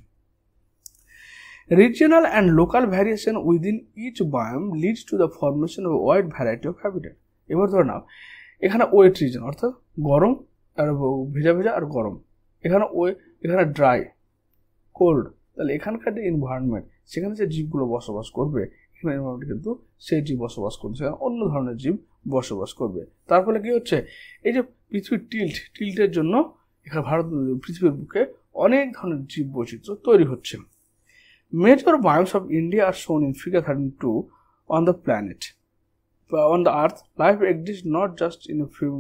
Regional and local variation within each biome leads to the formation of a wide variety of habitat. এবার ধরে নাও এখানে ওয়েট রিজন অর্থাৎ গরম আর ভেজা আর গরম, এখানে ড্রাই কোল্ড, তাহলে এখানকার যে এনভায়রনমেন্ট সেখানে যে জীবগুলো বসবাস করবে, এখানে এনভায়রনমেন্ট কিন্তু সেই জীব বসবাস করবে, সেখানে অন্য ধরনের জীব বসবাস করবে। তার ফলে কি হচ্ছে এই যে পৃথিবীর টিল্টের জন্য এখানে পৃথিবীর বুকে অনেক ধরনের জীব বৈচিত্র্য তৈরি হচ্ছে। Major biomes of India are shown in figure 32 on the planet. On the earth, life exists not just in a few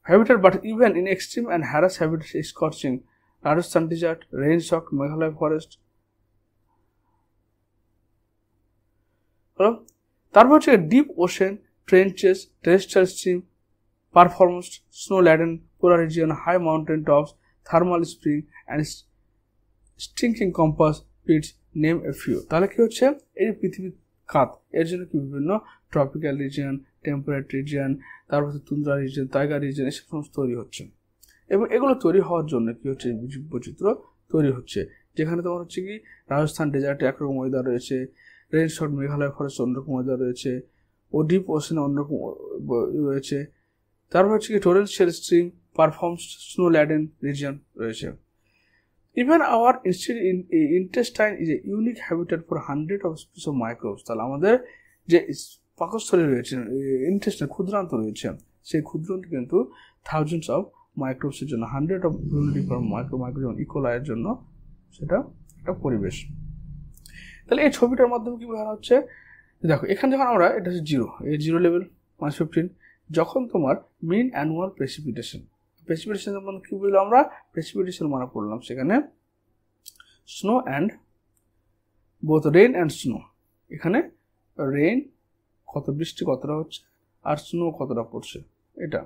habitat but even in extreme and harass habitats, scorching Rajasthan desert, rain-soaked Meghalaya forest. তারপর হচ্ছে deep ocean, trenches, terrestrial stream, performance, snow-laden polar region, high mountain tops, thermal spring and stinking compass pits, name a few. তাহলে কি হচ্ছে এই পৃথিবীর খাত, এর জন্য কি বিভিন্ন ট্রপিক্যাল রিজিয়ন, টেম্পারেট রিজিয়ন, তারপর তুন্দ্রা রিজিয়ন, টাইগার রিজিয়ন, এসব সমস্ত তৈরি হচ্ছে। এবং এগুলো তৈরি হওয়ার জন্য কি হচ্ছে বৈচিত্র্য তৈরি হচ্ছে, যেখানে তোমার হচ্ছে কি রাজস্থান ডেজার্টে একরকম ওয়েদার রয়েছে, রেইনশট মেঘালয় ফরেস্ট অন্যরকম ওয়েদার রয়েছে, ও ডিপ ওশানে অন্যরকম রয়েছে। তারপর হচ্ছে কি টোরেন্সিয়াল স্ট্রিম, পারফর্মস, স্নো ল্যাডেন রিজিয়ন রয়েছে। Even our intestine is a unique habitat for hundreds of species of microbes. তাহলে আমাদের যে পাকস্থলী রয়েছে, ইন্টেস্টাইন ক্ষুদ্রান্ত রয়েছে, সেই ক্ষুদ্রান্ত কিন্তু থাউজেন্ডস অফ মাইক্রোবসের জন্য, 100 অফ মাইক্রো যেমন ইকোলাইয়ের জন্য সেটা একটা পরিবেশ। তাহলে এই ছবিটার মাধ্যমে কি বোঝানো হচ্ছে, দেখো এখানে যখন আমরা এটা হচ্ছে জিরো লেভেল -15, যখন তোমার মিন অ্যানুয়াল প্রেসিপিটেশন মানে কি বললাম আমরা, প্রেসিপিটেশন মানে পড়লাম সেখানে snow and both rain and snow, এখানে রেইন বৃষ্টি কতটা হচ্ছে আর স্নো কতটা পড়ছে, এটা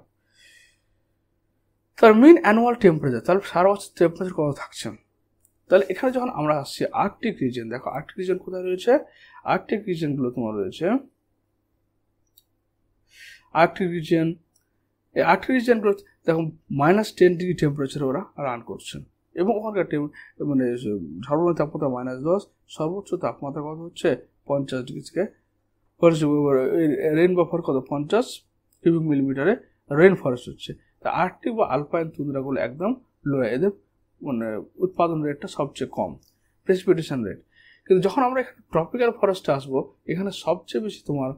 তার মিন অ্যানুয়াল টেম্পারেচার, তাহলে সারা বছর টেম্পারেচার কত থাকছে। তাহলে এখানে যখন আমরা আসছি আর্কটিক রিজন, দেখো আর্কটিক রিজন কোথায় রয়েছে, আর্কটিক রিজনগুলো তোমার রয়েছে আর্কটিক রিজন, এই আর্কটিক রিজনগুলো দেখো -10 ডিগ্রি টেম্পারেচার ওরা রান করছেন, এবং ওখানকার মানে সর্বনিম্ন তাপমাত্রা -10, সর্বোচ্চ তাপমাত্রা কত হচ্ছে 50 ডিগ্রি থেকে, রেইন বাফার কত 50 কিউবিক মিলিমিটারে রেইন ফরেস্ট হচ্ছে। তা আর্কটিক বা আলপাইন তুন্দ্রাগুলো একদম লো, এদের মানে উৎপাদন রেটটা সবচেয়ে কম, প্রেসিপিটেশন রেট। কিন্তু যখন আমরা এখানে ট্রপিক্যাল ফরেস্টে আসবো, এখানে সবচেয়ে বেশি তোমার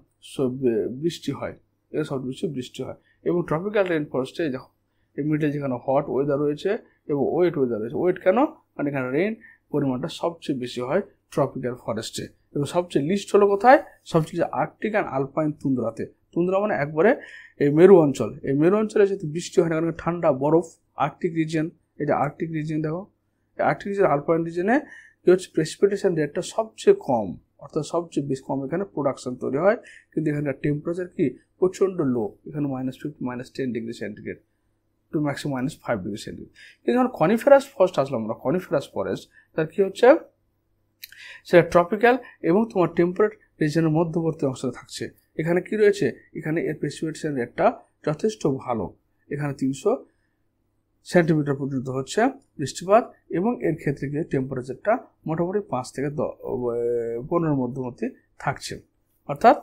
বৃষ্টি হয়, এখানে সবচেয়ে বেশি বৃষ্টি হয়। এবং ট্রপিক্যাল রেইন ফরেস্টে দেখো এমনিতে যেখানে হট ওয়েদার রয়েছে এবং ওয়েট ওয়েদার রয়েছে, ওয়েট কেন, কারণ এখানে রেইন পরিমাণটা সবচেয়ে বেশি হয় ট্রপিক্যাল ফরেস্টে। এবং সবচেয়ে লিস্ট হলো কোথায়, সবচেয়ে আর্কটিক অ্যান্ড আলপাইন তুন্দ্রাতে। তুন্দ্রা মানে একবারে এই মেরু অঞ্চল, এই মেরু অঞ্চলে যেহেতু বৃষ্টি হয় না, কারণ ঠান্ডা বরফ, আর্কটিক রিজিয়ন, এটা আর্কটিক রিজিয়ন। দেখো এই আর্কটিক রিজিয়ন আলপাইন রিজিয়নে কি হচ্ছে প্রেসিপিটেশন রেটটা সবচেয়ে কম, অর্থাৎ সবচেয়ে বেশি কম এখানে প্রোডাকশন তৈরি হয়। কিন্তু এখানকার টেম্পারেচার কি প্রচণ্ড লো, এখানে -50 -10 degree centigrade two maximum -5 degree centigrade. কিন্তু যখন কনিফেরাস ফরেস্ট আসলাম আমরা, কনিফেরাস ফরেস্ট তার কি হচ্ছে সেটা ট্রপিক্যাল এবং তোমার টেম্পারেট রিজনের মধ্যবর্তী অংশে থাকছে। এখানে কি রয়েছে, এখানে এর প্রেসিপিটেশন রেটটা যথেষ্ট ভালো, এখানে 300 সেন্টিমিটার পর্যন্ত হচ্ছে বৃষ্টিপাত, এবং এর ক্ষেত্রে গিয়ে টেম্পারেচারটা মোটামুটি 5 থেকে 15 মধ্যবর্তী থাকছে। অর্থাৎ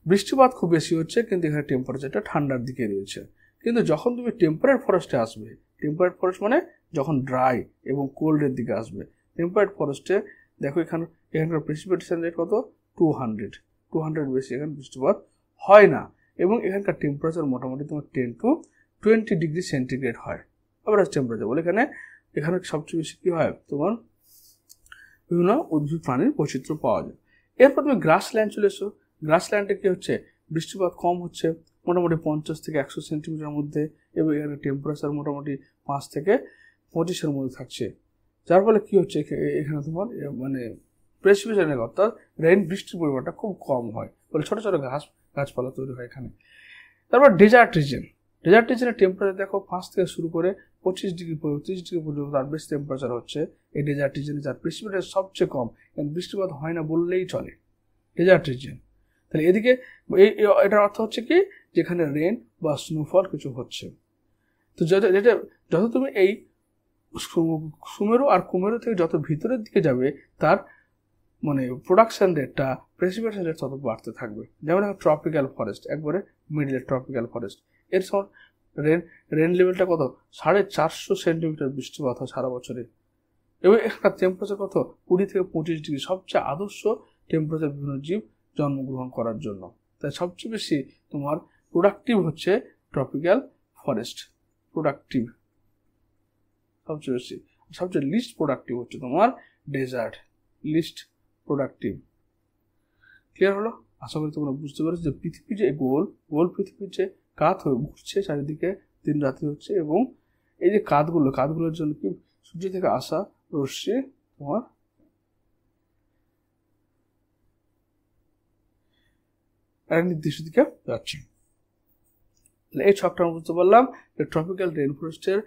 বৃষ্টিপাত খুব বেশি হচ্ছে, কিন্তু এখানে টেম্পারেচারটা ঠান্ডার দিকে রয়েছে। কিন্তু যখন তুমি টেম্পারেট ফরেস্টে আসবে, টেম্পারেট ফরেস্ট মানে যখন ড্রাই এবং কোল্ডের দিকে আসবে, টেম্পারেট ফরেস্টে দেখো এখানকার প্রেসিপিটেশন রেট কত, 200 বেশি এখানে বৃষ্টিপাত হয় না, এবং এখানকার টেম্পারেচার মোটামুটি তোমার 10 to 20 ডিগ্রি সেন্টিগ্রেড হয় অ্যাভারেজ টেম্পারেচার বলে। এখানে সবচেয়ে বেশি কী হয়, তোমার বিভিন্ন উদ্ভিদ প্রাণীর বৈচিত্র্য পাওয়া যায়। এরপর তুমি গ্রাসল্যান্ড চলে এসো। গ্রাসল্যান্ডে কী হচ্ছে, বৃষ্টিপাত কম হচ্ছে, মোটামুটি 50 থেকে 100 সেন্টিমিটার মধ্যে, এবং এখানে টেম্পারেচার মোটামুটি 5 থেকে 25-এর মধ্যে থাকছে। যার ফলে কী হচ্ছে, এখানে তোমার মানে প্রেসিপিটেশনের অর্থাৎ বৃষ্টির পরিমাণটা খুব কম হয় বলে ছোটো ছোটো গাছপালা তৈরি হয় এখানে। তারপর ডেজার্ট রিজন। ডেজার্ট রিজনের টেম্পারেচার দেখো 5 থেকে শুরু করে 25 ডিগ্রি 30 ডিগ্রি পর্যন্ত তার বেশি টেম্পারেচার হচ্ছে এই ডেজার্ট রিজনে, যার প্রেসিপিটেশন সবচেয়ে কম, কারণ বৃষ্টিপাত হয় না বললেই চলে ডেজার্ট রিজন। তাহলে এদিকে এটার অর্থ হচ্ছে কি, যেখানে রেন বা স্নোফল কিছু হচ্ছে। তো যত তুমি এই সুমেরু আর কুমেরু থেকে যত ভিতরের দিকে যাবে, তার মানে প্রোডাকশন রেটটা, প্রেসিপিটেশন রেট তত বাড়তে থাকবে। যেমন ট্রপিক্যাল ফরেস্ট, একবারে মিডলে ট্রপিক্যাল ফরেস্ট, এর সময় রেন লেভেলটা কত, 450 সেন্টিমিটার বৃষ্টিপাত হয় সারা বছরে, এবং এখানকার টেম্পারেচার কত, 20 থেকে 25 ডিগ্রি, সবচেয়ে আদর্শ টেম্পারেচার বিভিন্ন জীব জন্মগ্রহণ করার জন্য। তাই সবচেয়ে বেশি তোমার প্রোডাক্টিভ হচ্ছে ট্রপিক্যাল ফরেস্ট, প্রোডাক্টিভ সবচেয়ে বেশি। সবচেয়ে লিস্ট প্রোডাক্টিভ হচ্ছে তোমার ডেজার্ট, লিস্ট প্রোডাক্টিভ। ক্লিয়ার হলো? আশা করি তোমরা বুঝতে পেরেছো যে পৃথিবী যে গোল পৃথিবীর যে কাত হয়ে ঘুরছে চারিদিকে, দিন রাত্রি হচ্ছে, এবং এই যে কাতগুলোর জন্য কি সূর্য থেকে আসা রশ্মি তোমার একটা নির্দিষ্ট দিকে যাচ্ছে। এই ছকটা আমরা বুঝতে পারলাম যে ট্রপিক্যাল রেন ফরেস্টের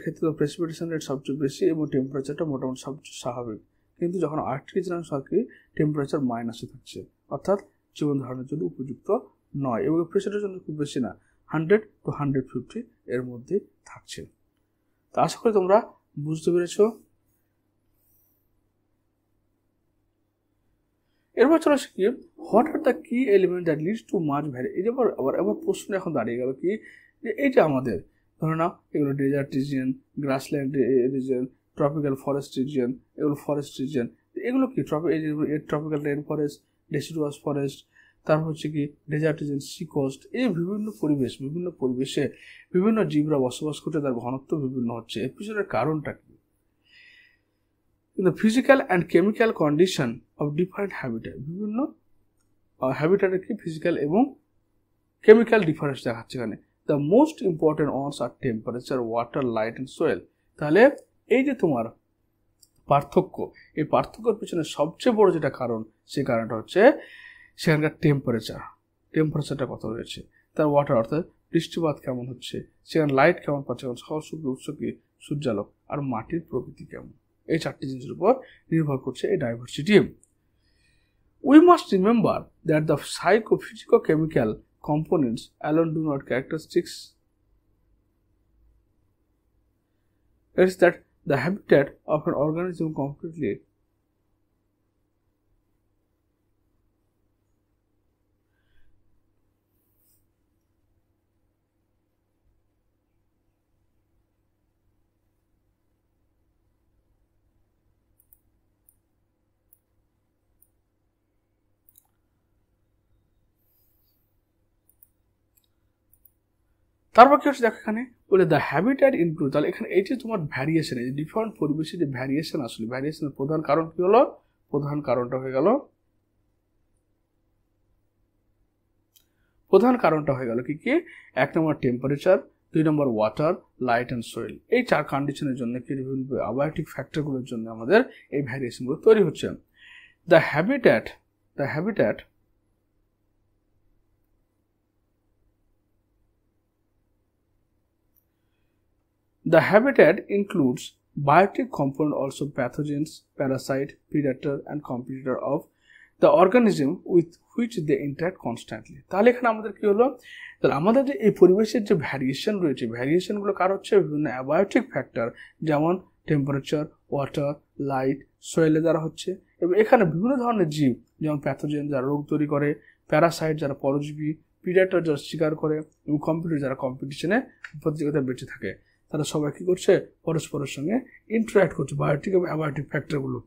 ক্ষেত্রে প্রেসিপিটেশন রেট সবচেয়ে বেশি এবং টেম্পারেচারটা মোটামুটি সবচেয়ে স্বাভাবিক। কিন্তু যখন আর্কটিক রিজন সার্কি টেম্পারেচার মাইনাসে থাকছে, অর্থাৎ জীবন ধারণের জন্য উপযুক্ত নয়, এবং প্রেসারের জন্য খুব বেশি না, 100 to 150 এর মধ্যে থাকছে। তো আশা করি তোমরা বুঝতে পেরেছ। এরপর চলো শিখি what are the key element that leads to much vary. এই যে আবার প্রশ্ন এখন দাঁড়িয়ে গেল কি, যে এই যে আমাদের ধরে নাও এগুলো desert region, grassland region, tropical forest region, এগুলো ফরেস্ট রিজিয়ন, এগুলো কি tropical rain forest, deciduous forest, তারপর হচ্ছে কি ডেজার্ট রিজিয়ন, সি কোস্ট, এই বিভিন্ন পরিবেশে বিভিন্ন জীবরা বসবাস করছে, তার ঘনত্ব বিভিন্ন হচ্ছে। এর পিছনের কারণটা কি? Physical and chemical condition of different habitat, বিভিন্ন হ্যাবিটেটের কি ফিজিক্যাল এবং কেমিক্যাল ডিফারেন্স দেখাচ্ছে এখানে। The most important ones are temperature, water, light and soil. তাহলে এই যে তোমার পার্থক্য, এই পার্থক্যের পিছনে সবচেয়ে বড় যেটা কারণ, সেই কারণটা হচ্ছে সেখানকার টেম্পারেচারটা কত রয়েছে, তার ওয়াটার অর্থাৎ বৃষ্টিপাত কেমন হচ্ছে, সেখানে লাইট কেমন পাচ্ছে, সহযোগী উৎস কি সূর্যালোক, আর মাটির প্রকৃতি কেমন। এই 4টি জিনিসের উপর নির্ভর করছে এই diversity. We must remember that the psycho-physico-chemical components alone do not characteristics. It is that the habitat of an organism completely তারপর কি হচ্ছে দেখো এখানে বলে দ্য হ্যাবিটেট ইনক্লুড। তাহলে এখানে এই যে তোমার ভ্যারিয়েশন, এই ডিফারেন্ট পরিবেশে যে ভ্যারিয়েশন আসলে, ভ্যারিয়েশনের প্রধান কারণ কি হলো, প্রধান কারণটা হয়ে গেল কি 1 number temperature, 2 number water, light and soil. এই 4 কন্ডিশনের জন্য কি বিভিন্ন অ্যাবায়োটিক ফ্যাক্টরগুলোর জন্য আমাদের এই ভ্যারিয়েশনগুলো তৈরি হচ্ছে। The habitat includes biotic component, also pathogens, parasite, predator and competitor of the organism with which they interact constantly. তাহলে এখানে আমাদের কি হলো, তাহলে আমাদের যে এই পরিবেশের যে ভ্যারিয়েশন রয়েছে, ভ্যারিয়েশনগুলো কার হচ্ছে বিভিন্ন অ্যাবায়োটিক ফ্যাক্টর, যেমন টেম্পারেচার, ওয়াটার, লাইট, সোয়েলের দ্বারা হচ্ছে। এবং এখানে বিভিন্ন ধরনের জীব, যেমন প্যাথোজেন যারা রোগ তৈরি করে, প্যারাসাইট যারা পরজীবী, প্রিডেটর যারা শিকার করে, এবং কম্পিটিটর যারা কম্পিটিশনে প্রতিযোগিতায় বেঁচে থাকে, তারা সবাই কী করছে, পরস্পরের সঙ্গে ইন্টারঅ্যাক্ট করছে, বায়োটিক এবং অ্যাবায়োটিক ফ্যাক্টরগুলো।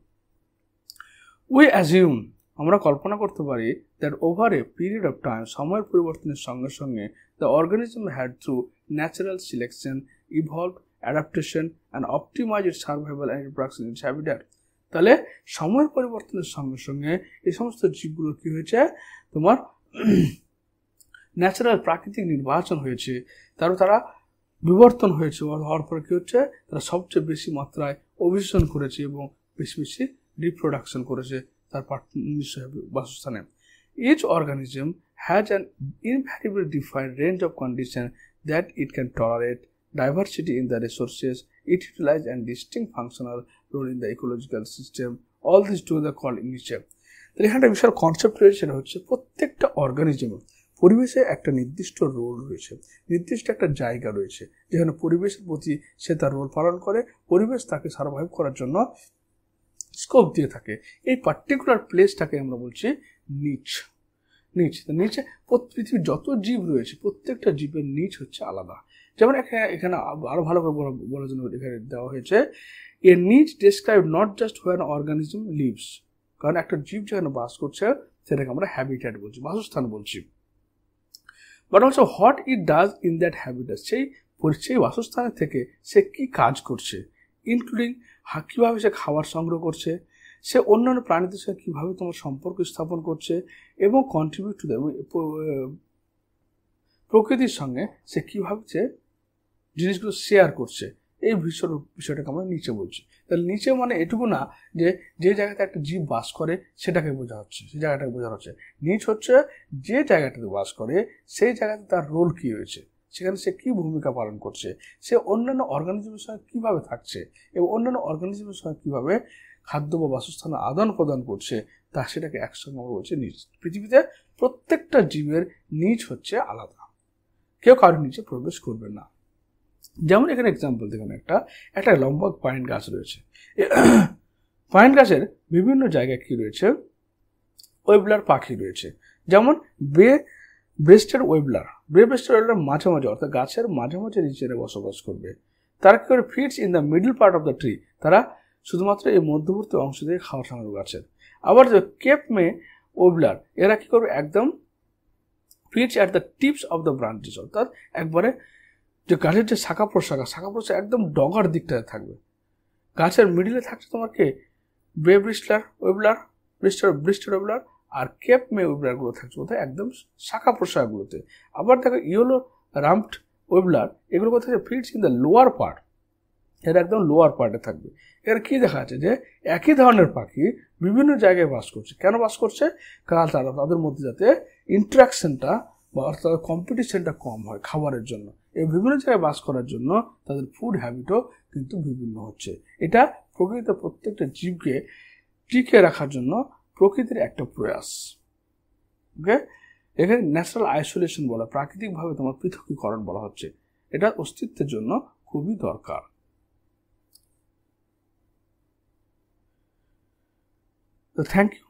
উই অ্যাজিউম, আমরা কল্পনা করতে পারি, that over a period of time, সময়ের পরিবর্তনের সঙ্গে সঙ্গে the organism had through natural selection evolve adaptation and optimize its survival and reproduction in habitat. তাহলে সময়ের পরিবর্তনের সঙ্গে সঙ্গে এই সমস্ত জীবগুলোর কী হয়েছে, তোমার ন্যাচারাল প্রাকৃতিক নির্বাচন হয়েছে, তারা বিবর্তন হয়েছে, হওয়ার পরে কী হচ্ছে, তারা সবচেয়ে বেশি মাত্রায় অভিযোজন করেছে এবং বেশি বেশি রিপ্রোডাকশন করেছে তার বাসস্থানে। Each organism has an invariably defined range of conditions that it can tolerate, diversity in the resources it utilizes, and distinct functional role in the ecological system. All these together called nature. তাহলে এখানে একটা বিশাল concept রয়েছে, সেটা হচ্ছে প্রত্যেকটা অর্গানিজমে পরিবেশে একটা নির্দিষ্ট রোল রয়েছে, নির্দিষ্ট একটা জায়গা রয়েছে যেখানে পরিবেশের প্রতি সে তার রোল পালন করে, পরিবেশ তাকে সার্ভাইভ করার জন্য স্কোপ দিয়ে থাকে। এই পার্টিকুলার প্লেসটাকে আমরা বলছি নিচ। নিচে পৃথিবীর যত জীব রয়েছে প্রত্যেকটা জীবের নিচ হচ্ছে আলাদা। যেমন এখানে আরো ভালো করে বলার জন্য এখানে দেওয়া হয়েছে, a niche describe not just where organism lives, কারণ একটা জীব যেখানে বাস করছে সেটাকে আমরা হ্যাবিটেট বলছি, বাসস্থান বলছি, but also what it does in that habitat, সেই বাসস্থানের থেকে সে কি কাজ করছে, ইনক্লুডিং কীভাবে সে খাবার সংগ্রহ করছে, সে অন্যান্য প্রাণীদের সাথে কীভাবে তোমার সম্পর্ক স্থাপন করছে, এবং কন্ট্রিবিউট টু প্রকৃতির সঙ্গে সে কীভাবে সে জিনিসগুলো শেয়ার করছে, এই বিষয়টাকে আমরা নিচে বলছি। তাহলে নিচে মানে এটুকু না যে জায়গাতে একটা জীব বাস করে সেটাকে বোঝা হচ্ছে, সেই জায়গাটাকে বোঝা হচ্ছে। নিচ হচ্ছে যে জায়গাটাতে বাস করে সেই জায়গাতে তার রোল কী রয়েছে, সেখানে সে কী ভূমিকা পালন করছে, সে অন্যান্য অর্গানিজমের সঙ্গে কীভাবে থাকছে এবং অন্যান্য অর্গানিজমের সঙ্গে কীভাবে খাদ্য বা বাসস্থান আদান প্রদান করছে, তা সেটাকে একসঙ্গে আমরা বলছি নিচ। পৃথিবীতে প্রত্যেকটা জীবের নিচ হচ্ছে আলাদা, কেউ কারোর নিচে প্রবেশ করবে না। যেমন এখানে এক্সাম্পল দেখুন, একটা লম্বা পাইন গাছ রয়েছে। পাইন গাছের বিভিন্ন জায়গায় কী রয়েছে, ওয়েবলার পাখি রয়েছে। যেমন ব্রেস্টেড ওয়েবলার মাঝামাঝি, অর্থাৎ গাছের মাঝামাঝি নিচে বসবাস করবে। তারা কী করে, fits in the middle part of the tree, তারা শুধুমাত্র এই মধ্যবর্তী অংশ দিয়ে খাওয়া সংগ্রহ গাছের। আবার যে কেপ মে ওয়েবলার, এরা কী করবে, একদম fits at the tips of the branches, অর্থাৎ একবারে যে গাছের যে শাখা প্রশাখা একদম ডগার দিকটাতে থাকবে। গাছের মিডিলে থাকছে তোমার কে, ব্রেস্টেড ওয়েবলার, আর কেপ মে ওয়েবলারগুলো থাকছে কোথায়, একদম শাখা প্রশাখাগুলোতে। আবার দেখো ইয়েলো রাম্পড ওয়েবলার, এগুলো কোথায়, fits in the lower part, এরা একদম লোয়ার পার্টে থাকবে। এরা কী দেখা যাচ্ছে যে একই ধরনের পাখি বিভিন্ন জায়গায় বাস করছে। কেন বাস করছে, কারণ তাদের মধ্যে যাতে ইন্টারাকশনটা বা অর্থাৎ কম্পিটিশনটা কম হয় খাবারের জন্য, এই বিভিন্ন জায়গায় বাস করার জন্য তাদের ফুড হ্যাবিটও কিন্তু বিভিন্ন হচ্ছে। এটা প্রকৃতিতে প্রত্যেকটা জীবকে টিকে রাখার জন্য প্রকৃতির একটা প্রয়াস। ওকে, এখানে ন্যাচারাল আইসোলেশন বলা, প্রাকৃতিকভাবে তোমার পৃথকীকরণ বলা হচ্ছে, এটা অস্তিত্বের জন্য খুবই দরকার। তো থ্যাংক ইউ।